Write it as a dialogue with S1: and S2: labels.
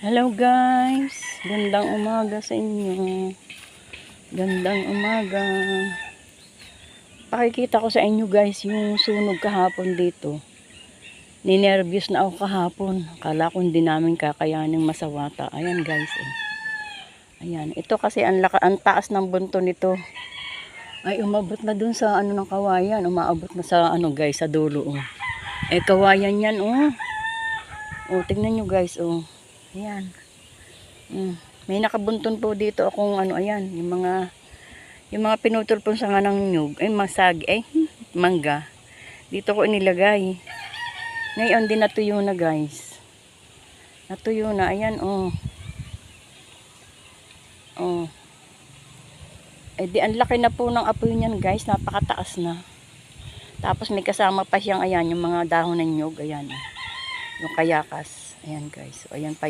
S1: Hello guys, gandang umaga sa inyo. Gandang umaga. Pakikita ko sa inyo guys yung sunog kahapon dito. Ninervyos na ako kahapon. Kala ko hindi namin kakayaning masawata. Ayan guys. Ayan, ito kasi ang taas ng bunto nito. Ay umabot na dun sa ano ng kawayan. Umaabot na sa ano guys, sa dulo. Oh. Kawayan yan oh. Oh, tingnan nyo guys oh. Ayan. May nakabunton po dito akong ano, ayan, yung mga pinutol po sa ng nyug, mangga. Dito ko inilagay. Ngayon din natuyo na guys. Natuyo na, ayan oh. Oh. Di ang laki na po ng apoy niyan guys, napakataas na. Tapos may kasama pa siyang ayan, yung mga dahon ng nyug, ayan. Yung kayakas. Ayan guys. So, ayan pa